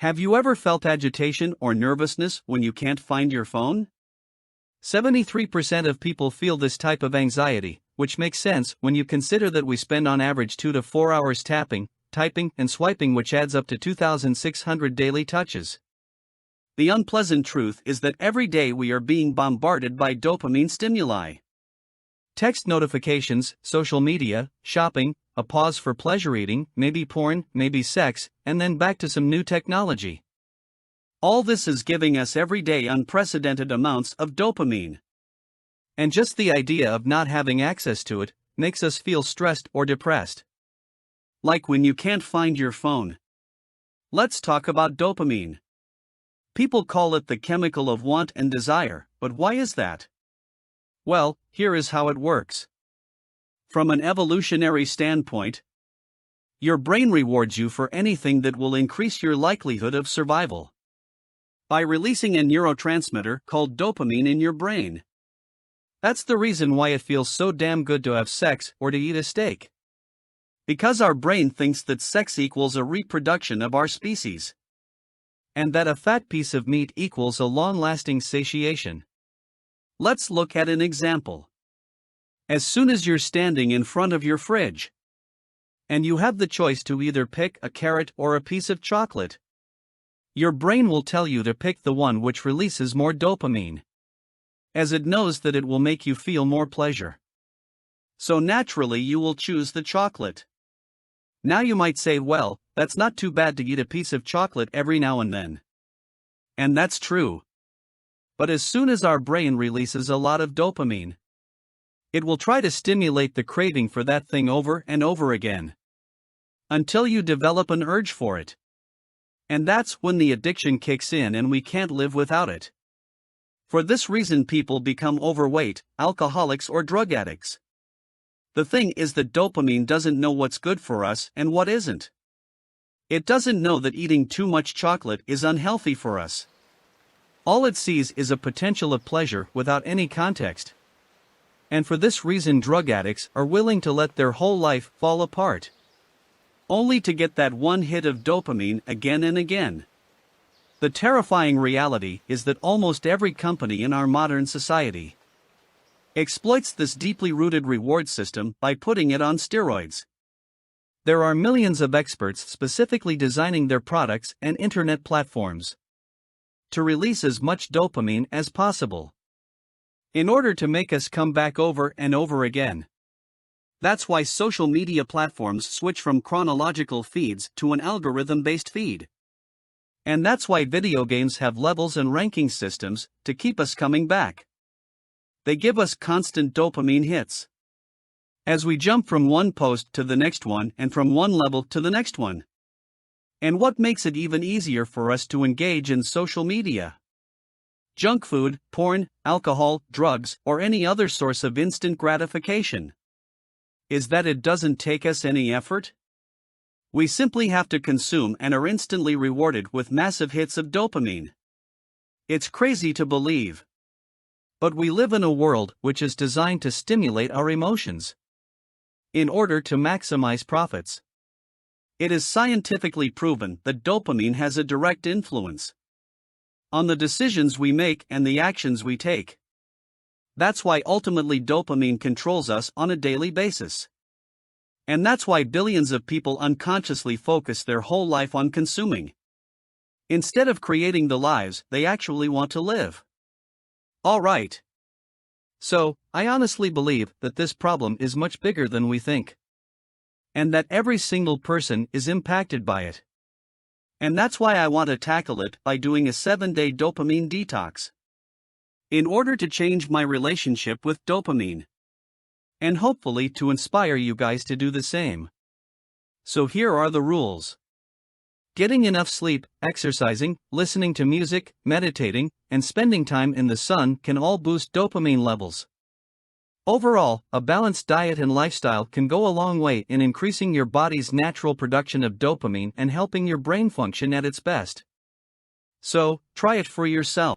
Have you ever felt agitation or nervousness when you can't find your phone? 73% of people feel this type of anxiety, which makes sense when you consider that we spend on average 2 to 4 hours tapping, typing, and swiping, which adds up to 2,600 daily touches. The unpleasant truth is that every day we are being bombarded by dopamine stimuli. Text notifications, social media, shopping, a pause for pleasure eating, maybe porn, maybe sex, and then back to some new technology. All this is giving us everyday unprecedented amounts of dopamine. And just the idea of not having access to it makes us feel stressed or depressed. Like when you can't find your phone. Let's talk about dopamine. People call it the chemical of want and desire, but why is that? Well, here is how it works. From an evolutionary standpoint, your brain rewards you for anything that will increase your likelihood of survival by releasing a neurotransmitter called dopamine in your brain. That's the reason why it feels so damn good to have sex or to eat a steak. Because our brain thinks that sex equals a reproduction of our species, and that a fat piece of meat equals a long-lasting satiation. Let's look at an example. As soon as you're standing in front of your fridge, and you have the choice to either pick a carrot or a piece of chocolate, your brain will tell you to pick the one which releases more dopamine, as it knows that it will make you feel more pleasure. So naturally you will choose the chocolate. Now you might say, well, that's not too bad to eat a piece of chocolate every now and then. And that's true. But as soon as our brain releases a lot of dopamine, it will try to stimulate the craving for that thing over and over again, until you develop an urge for it. And that's when the addiction kicks in and we can't live without it. For this reason people become overweight, alcoholics, or drug addicts. The thing is that dopamine doesn't know what's good for us and what isn't. It doesn't know that eating too much chocolate is unhealthy for us. All it sees is a potential of pleasure without any context. And for this reason drug addicts are willing to let their whole life fall apart, only to get that one hit of dopamine again and again. The terrifying reality is that almost every company in our modern society exploits this deeply rooted reward system by putting it on steroids. There are millions of experts specifically designing their products and internet platforms to release as much dopamine as possible, in order to make us come back over and over again. That's why social media platforms switch from chronological feeds to an algorithm-based feed. And that's why video games have levels and ranking systems to keep us coming back. They give us constant dopamine hits as we jump from one post to the next one and from one level to the next one. And what makes it even easier for us to engage in social media, junk food, porn, alcohol, drugs, or any other source of instant gratification, is that it doesn't take us any effort. We simply have to consume and are instantly rewarded with massive hits of dopamine. It's crazy to believe, but we live in a world which is designed to stimulate our emotions in order to maximize profits. It is scientifically proven that dopamine has a direct influence on the decisions we make and the actions we take. That's why ultimately dopamine controls us on a daily basis. And that's why billions of people unconsciously focus their whole life on consuming, instead of creating the lives they actually want to live. Alright. So, I honestly believe that this problem is much bigger than we think, and that every single person is impacted by it. And that's why I want to tackle it by doing a 7-day dopamine detox, in order to change my relationship with dopamine, and hopefully to inspire you guys to do the same. So here are the rules. Getting enough sleep, exercising, listening to music, meditating, and spending time in the sun can all boost dopamine levels. Overall, a balanced diet and lifestyle can go a long way in increasing your body's natural production of dopamine and helping your brain function at its best. So, try it for yourself.